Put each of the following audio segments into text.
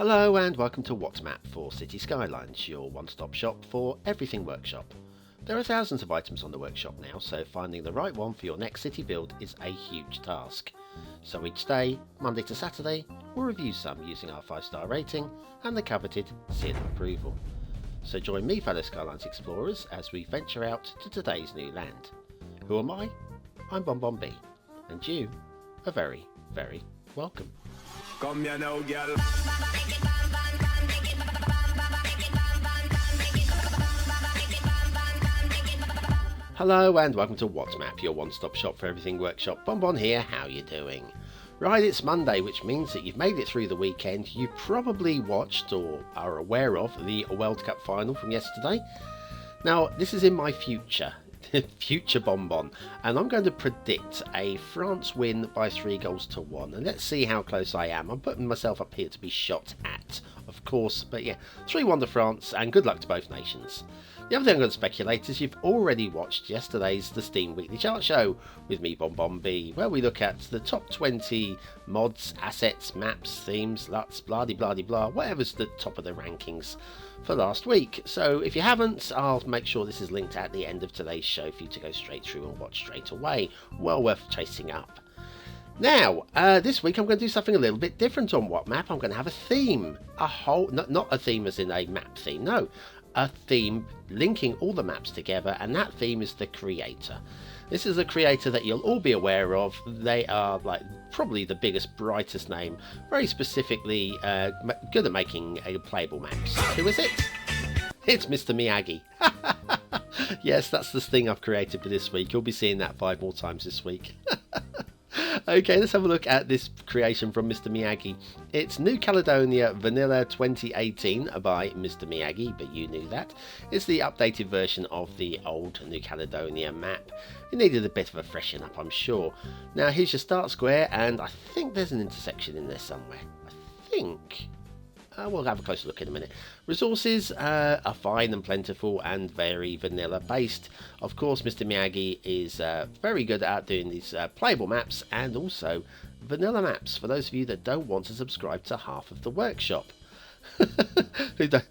Hello and welcome to What's Map for Cities Skylines, your one-stop shop for everything workshop. There are thousands of items on the workshop now, so finding the right one for your next city build is a huge task. So each day, Monday to Saturday, we'll review some using our 5-star rating and the coveted seal of approval. So join me, fellow Skylines explorers, as we venture out to today's new land. Who am I? I'm BonBonB, and you are very, very welcome. Come here now, girl. Hello and welcome to What's Map, your one-stop shop for everything workshop. BonBon here, how you doing? Right, it's Monday, which means that you've made it through the weekend. You probably watched or are aware of the World Cup final from yesterday. Now, this is in my future BonBon, and I'm going to predict a France win by 3-1, and let's see how close I am. I'm putting myself up here to be shot at, of course, but yeah, 3-1 to France, and good luck to both nations. The other thing I'm going to speculate is you've already watched yesterday's The Steam Weekly Chart Show with me, BonBonB, where we look at the top 20 mods, assets, maps, themes, LUTs, blah-de-blah-de-blah, whatever's the top of the rankings for last week. So if you haven't, I'll make sure this is linked at the end of today's show for you to go straight through and watch straight away. Well worth chasing up. Now, this week I'm going to do something a little bit different on What Map. I'm going to have a theme. Not a theme as in a map theme, no. A theme linking all the maps together, and that theme is the creator. This is a creator that you'll all be aware of. They are like probably the biggest, brightest name, very specifically good at making playable maps. Who is it? It's Mr. Miyagi. Yes, that's the thing I've created for this week. You'll be seeing that 5 more times this week. Okay, let's have a look at this creation from Mr. Miyagi. It's New Caledonia Vanilla 2018 by Mr. Miyagi, but you knew that. It's the updated version of the old New Caledonia map. It needed a bit of a freshen up, I'm sure. Now, here's your start square, and I think there's an intersection in there somewhere. I think. We'll have a closer look in a minute. Resources are fine and plentiful and very vanilla based. Of course, Mr. Miyagi is very good at doing these playable maps and also vanilla maps for those of you that don't want to subscribe to half of the workshop.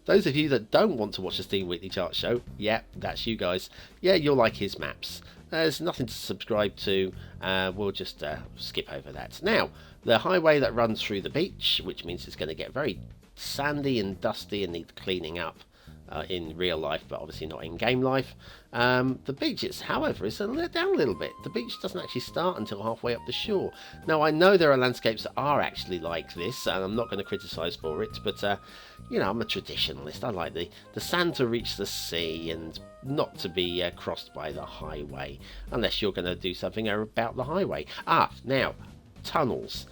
Those of you that don't want to watch the Steam Weekly Chart Show, yeah, that's you guys. Yeah, you'll like his maps. There's nothing to subscribe to. We'll just skip over that. Now, the highway that runs through the beach, which means it's going to get very sandy and dusty and need cleaning up in real life, but obviously not in game life. The beach, however, is down a little bit. The beach doesn't actually start until halfway up the shore. Now, I know there are landscapes that are actually like this, and I'm not going to criticise for it, but you know, I'm a traditionalist. I like the sand to reach the sea and not to be crossed by the highway, unless you're going to do something about the highway. Now, tunnels.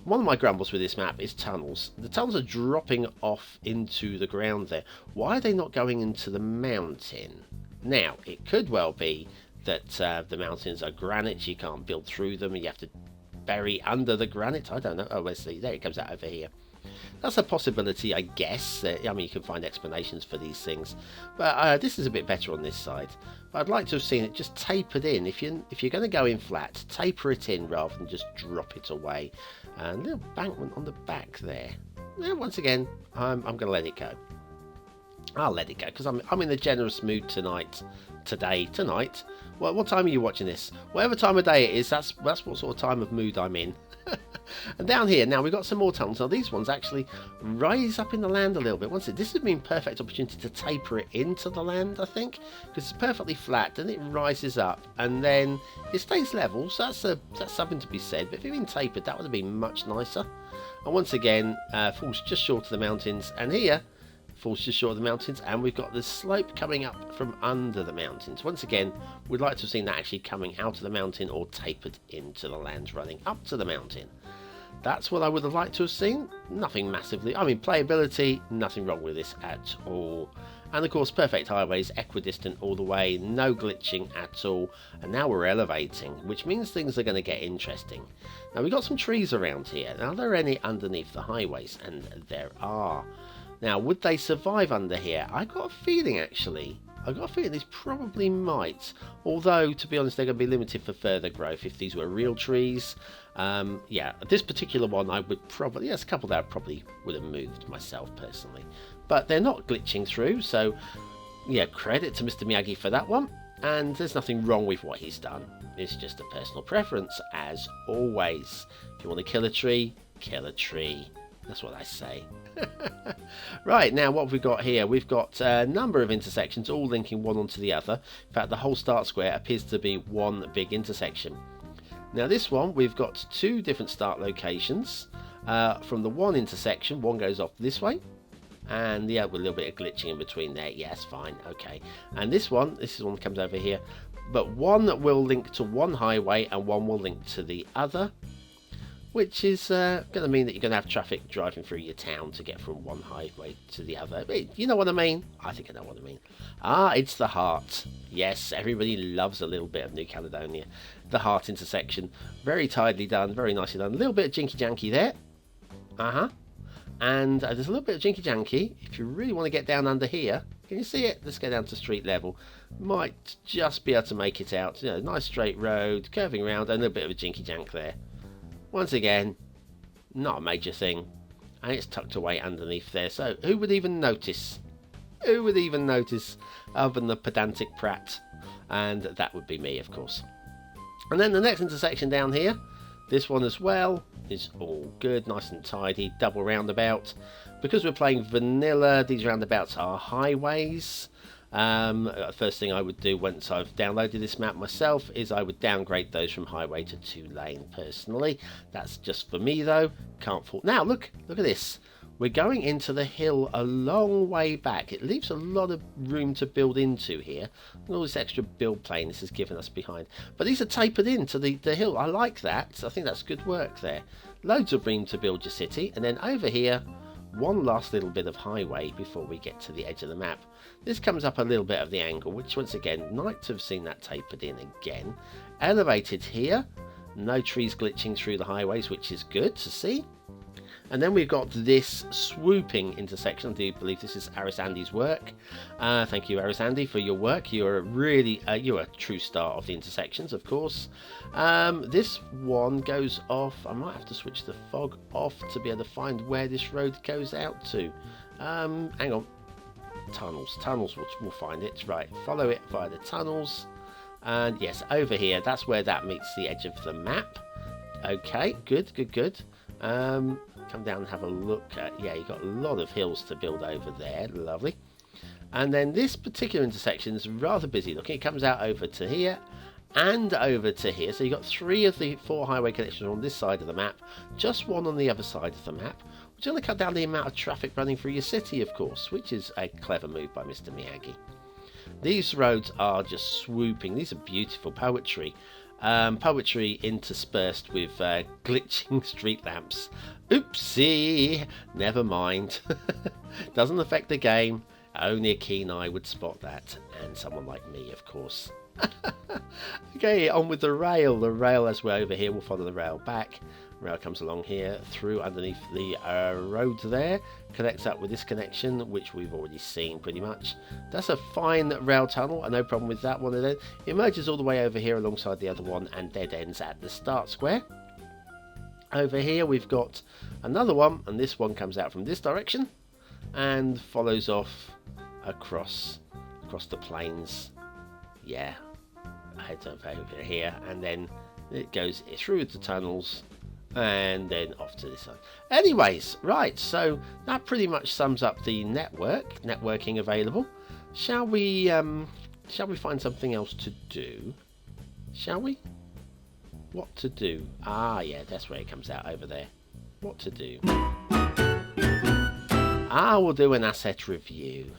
One of my grumbles with this map is tunnels. The tunnels are dropping off into the ground there. Why are they not going into the mountain? Now, it could well be that the mountains are granite, you can't build through them, and you have to bury under the granite. I don't know. Oh, let's see. There it comes out over here. That's a possibility, I guess. I mean, you can find explanations for these things. But this is a bit better on this side. But I'd like to have seen it just tapered in. If you're going to go in flat, taper it in rather than just drop it away. And a little bankment on the back there. Now, once again, I'm going to let it go. I'll let it go because I'm in a generous mood tonight. Well, what time are you watching this? Whatever time of day it is, that's what sort of time of mood I'm in. And down here, now we've got some more tunnels. Now these ones actually rise up in the land a little bit. This would be a perfect opportunity to taper it into the land, I think, because it's perfectly flat, then it rises up, and then it stays level. So that's something to be said. But if it had been tapered, that would have been much nicer. And once again, falls just short of the mountains, and here falls just short of the mountains, and we've got the slope coming up from under the mountains. Once again, we'd like to have seen that actually coming out of the mountain or tapered into the land running up to the mountain. That's what I would have liked to have seen. Nothing massively. I mean, playability, nothing wrong with this at all. And of course, perfect highways, equidistant all the way, no glitching at all. And now we're elevating, which means things are going to get interesting. Now, we've got some trees around here. Now, are there any underneath the highways? And there are. Now, would they survive under here? I got a feeling, actually. I got a feeling these probably might. Although, to be honest, they're going to be limited for further growth. If these were real trees, Yeah, this particular one I would probably, there's a couple that I probably would have moved myself personally, but they're not glitching through, so yeah, credit to Mr. Miyagi for that one. And there's nothing wrong with what he's done. It's just a personal preference, as always. If you want to kill a tree, kill a tree. That's what I say. Right, now what have we got here? We've got a number of intersections all linking one onto the other. In fact, the whole start square appears to be one big intersection. Now this one, we've got two different start locations. From the one intersection, one goes off this way, and yeah, with a little bit of glitching in between there. Yes, fine, okay. And this is one that comes over here, but one will link to one highway and one will link to the other, which is going to mean that you're going to have traffic driving through your town to get from one highway to the other. You know what I mean? I think I know what I mean. Ah, it's the heart. Yes, everybody loves a little bit of New Caledonia. The heart intersection. Very tidily done, very nicely done. A little bit of jinky-janky there. And there's a little bit of jinky-janky. If you really want to get down under here, can you see it? Let's go down to street level. Might just be able to make it out. You know, nice straight road, curving around, and a little bit of a jinky-jank there. Once again, not a major thing, and it's tucked away underneath there, so who would even notice? Who would even notice other than the pedantic prat? And that would be me, of course. And then the next intersection down here, this one as well, is all good, nice and tidy, double roundabout. Because we're playing vanilla, these roundabouts are highways. First thing I would do once I've downloaded this map myself is I would downgrade those from highway to 2-lane personally. That's just for me though. Can't fault. Now look at this. We're going into the hill a long way back. It leaves a lot of room to build into here. And all this extra build plane this has given us behind. But these are tapered into the hill. I like that. I think that's good work there. Loads of room to build your city. And then over here, one last little bit of highway before we get to the edge of the map. This comes up a little bit of the angle, which once again, nice to have seen that tapered in again. Elevated here. No trees glitching through the highways, which is good to see. And then we've got this swooping intersection. I do believe this is Aris Andy's work. Thank you, Aris Andy, for your work. You're really, you're a true star of the intersections, of course. This one goes off. I might have to switch the fog off to be able to find where this road goes out to. Hang on. Tunnels, we'll find it. Right, follow it via the tunnels. And yes, over here, that's where that meets the edge of the map. Okay, good. Come down and have a look at, yeah, you've got a lot of hills to build over there. Lovely. And then this particular intersection is rather busy looking. It comes out over to here and over to here. So you've got 3 of the 4 highway connections on this side of the map, just one on the other side of the map, which is going to cut down the amount of traffic running through your city, of course, which is a clever move by Mr. Miyagi. These roads are just swooping. These are beautiful poetry. Poetry interspersed with glitching street lamps. Oopsie! Never mind. Doesn't affect the game. Only a keen eye would spot that. And someone like me, of course. Okay, on with the rail. The rail, as we're over here, we'll follow the rail back. Rail comes along here, through underneath the road there. Connects up with this connection, which we've already seen pretty much. That's a fine rail tunnel, no problem with that one. And then it merges all the way over here alongside the other one and dead ends at the start square. Over here we've got another one, and this one comes out from this direction and follows off across the plains. Yeah, heads over here, and then it goes through the tunnels and then off to this side. Anyways, right, so that pretty much sums up the networking available. Shall we find something else to do? Shall we? What to do? Ah, yeah, that's where it comes out over there. What to do? We'll do an asset review.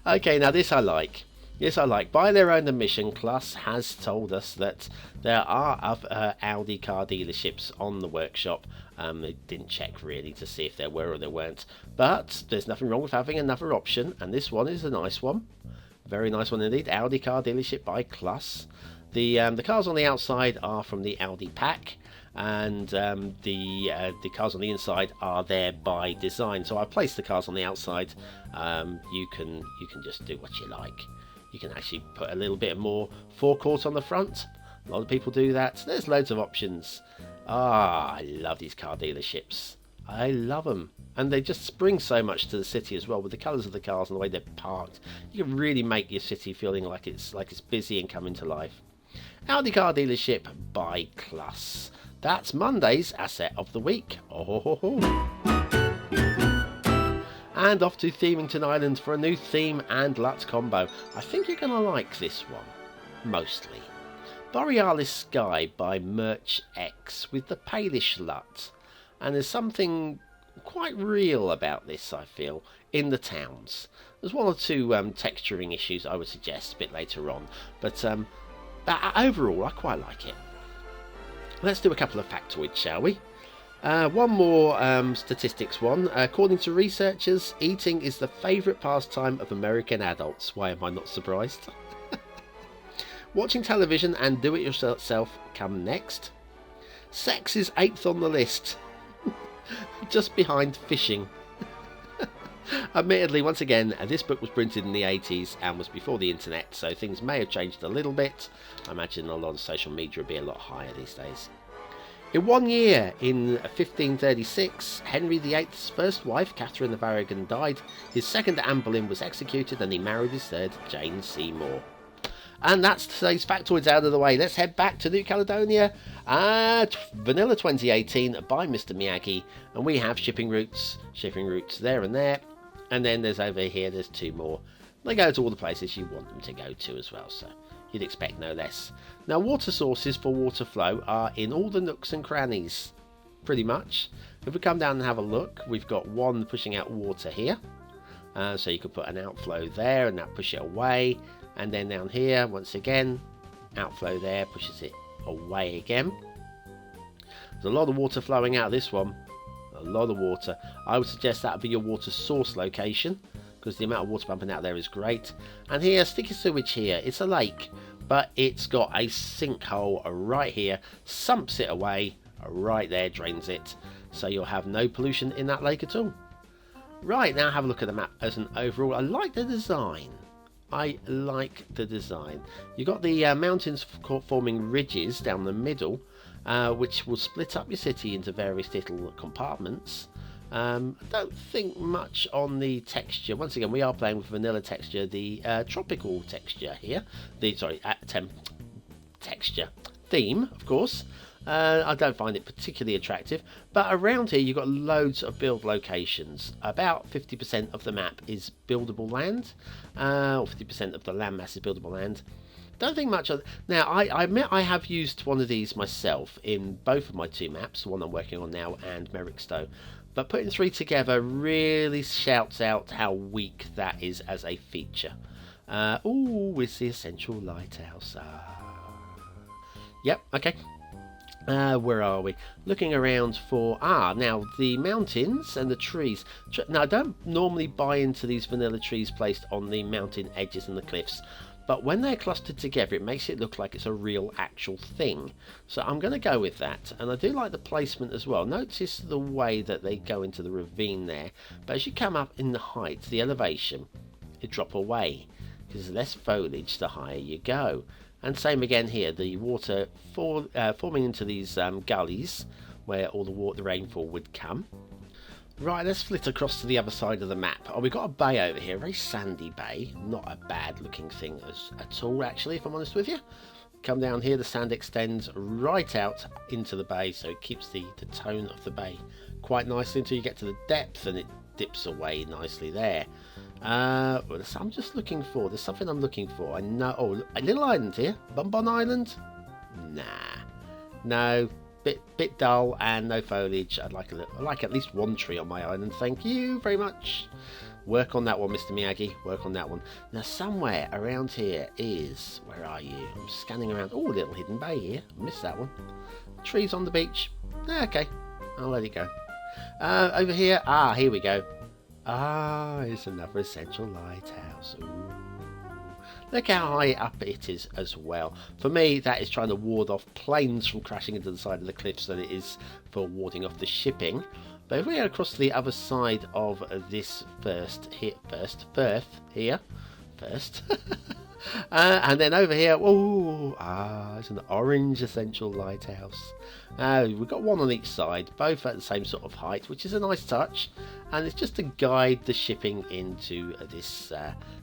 Okay, now this I like. Yes, I like. By their own admission, Class has told us that there are other Audi car dealerships on the workshop. They didn't check really to see if there were or there weren't. But there's nothing wrong with having another option, and this one is a nice one. Very nice one indeed. Audi car dealership by Class. The cars on the outside are from the Audi pack, and the cars on the inside are there by design. So I placed the cars on the outside. You can just do what you like. You can actually put a little bit more forecourt on the front. A lot of people do that. There's loads of options. I love these car dealerships. I love them. And they just spring so much to the city as well, with the colours of the cars and the way they're parked. You can really make your city feeling like it's busy and coming to life. Audi car dealership by Class. That's Monday's asset of the week. And off to Themington Island for a new theme and LUT combo. I think you're going to like this one. Mostly. Borealis Sky by Merch X with the palish LUT. And there's something quite real about this, I feel, in the towns. There's one or two texturing issues I would suggest a bit later on, but overall I quite like it. Let's do a couple of factoids, shall we? One more statistics one. According to researchers, eating is the favourite pastime of American adults. Why am I not surprised? Watching television and do-it-yourself come next. Sex is 8th on the list. Just behind fishing. Admittedly, once again, this book was printed in the 80s and was before the internet, so things may have changed a little bit. I imagine a lot of social media would be a lot higher these days. In 1 year, in 1536, Henry VIII's first wife, Catherine of Aragon, died. His second, Anne Boleyn, was executed, and he married his third, Jane Seymour. And that's today's factoids out of the way. Let's head back to New Caledonia. Vanilla 2018 by Mr. Miyagi. And we have shipping routes there and there. And then there's over here, there's two more. They go to all the places you want them to go to as well, so you'd expect no less. Now, water sources for water flow are in all the nooks and crannies, pretty much. If we come down and have a look, we've got one pushing out water here. So you could put an outflow there and that push it away. And then down here, once again, outflow there, pushes it away again. There's a lot of water flowing out of this one. A lot of water. I would suggest that would be your water source location, because the amount of water pumping out there is great. And here, sticky sewage here. It's a lake, but it's got a sinkhole right here. Sumps it away, right there, drains it. So you'll have no pollution in that lake at all. Right, now have a look at the map as an overall. I like the design. You've got the mountains forming ridges down the middle, which will split up your city into various little compartments. I don't think much on the texture. Once again, we are playing with vanilla texture, the tropical texture here. Texture theme, of course. I don't find it particularly attractive, but around here you've got loads of build locations. About 50% of the map is buildable land, or 50% of the landmass is buildable land. Don't think much of it. Now, I admit I have used one of these myself in both of my two maps, the one I'm working on now and Merrickstowe, but putting three together really shouts out how weak that is as a feature. It's the essential lighthouse. Yep, okay. Where are we? Looking around for... now the mountains and the trees. Now, I don't normally buy into these vanilla trees placed on the mountain edges and the cliffs, but when they're clustered together, it makes it look like it's a real, actual thing. So I'm going to go with that. And I do like the placement as well. Notice the way that they go into the ravine there. But as you come up in the height, the elevation, you drop away, because there's less foliage the higher you go. And same again here, the water forming into these gullies where all the rainfall would come. Right, let's flit across to the other side of the map. We've got a bay over here, a very sandy bay. Not a bad looking thing at all, actually, if I'm honest with you. Come down here, the sand extends right out into the bay, so it keeps the tone of the bay quite nicely until you get to the depth, and it dips away nicely there. I'm just looking for, there's something I'm looking for. I know, a little island here. BonBonB Island? Nah. No, bit dull and no foliage. I'd like at least one tree on my island. Thank you very much. Work on that one, Mr. Miyagi. Work on that one. Now, somewhere around here is, where are you? I'm scanning around. Oh, a little hidden bay here. I missed that one. Trees on the beach. Okay, I'll let it go. Over here, here we go. It's another essential lighthouse. Ooh. Look how high up it is as well. For me, that is trying to ward off planes from crashing into the side of the cliffs than it is for warding off the shipping. But if we go across to the other side of this first, And then over here, it's an orange essential lighthouse. We've got one on each side, both at the same sort of height, which is a nice touch. And it's just to guide the shipping into this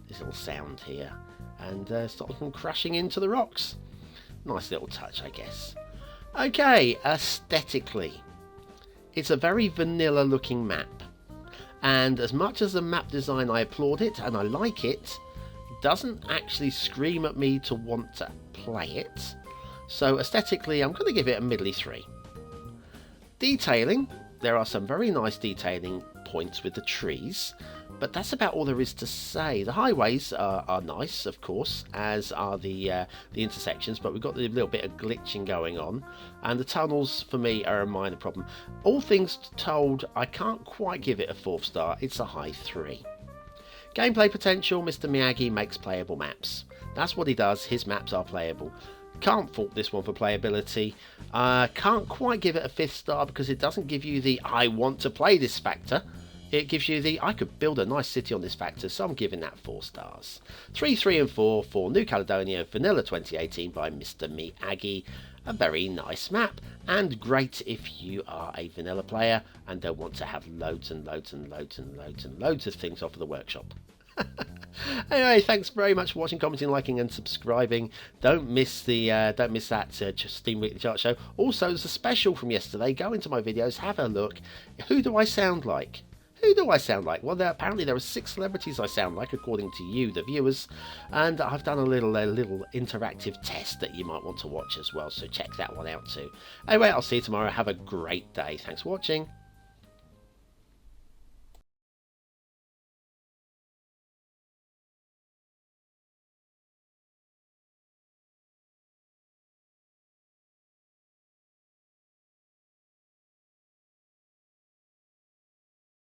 little sound here, and stop them from crashing into the rocks. Nice little touch, I guess. Okay, aesthetically, it's a very vanilla looking map. And as much as the map design, I applaud it and I like it, doesn't actually scream at me to want to play it. So aesthetically, I'm going to give it a middly 3. Detailing, there are some very nice detailing points with the trees, but that's about all there is to say. The highways are nice, of course, as are the intersections, but we've got a little bit of glitching going on, and the tunnels for me are a minor problem. All things told, I can't quite give it a 4th star. It's a high 3. Gameplay potential, Mr. Miyagi makes playable maps. That's what he does. His maps are playable. Can't fault this one for playability. Can't quite give it a 5th star because it doesn't give you the I want to play this factor. It gives you the I could build a nice city on this factor, so I'm giving that 4 stars. 3, 3 and 4 for New Caledonia Vanilla 2018 by Mr. Miyagi. A very nice map, and great if you are a vanilla player and don't want to have loads and loads and loads and loads and loads of things off of the workshop. Anyway, thanks very much for watching, commenting, liking and subscribing. Don't miss that Steam Weekly Chart show. Also, there's a special from yesterday. Go into my videos, have a look. Who do I sound like? Who do I sound like? Well, apparently there are 6 celebrities I sound like, according to you, the viewers. And I've done a little interactive test that you might want to watch as well, so check that one out too. Anyway, I'll see you tomorrow. Have a great day. Thanks for watching.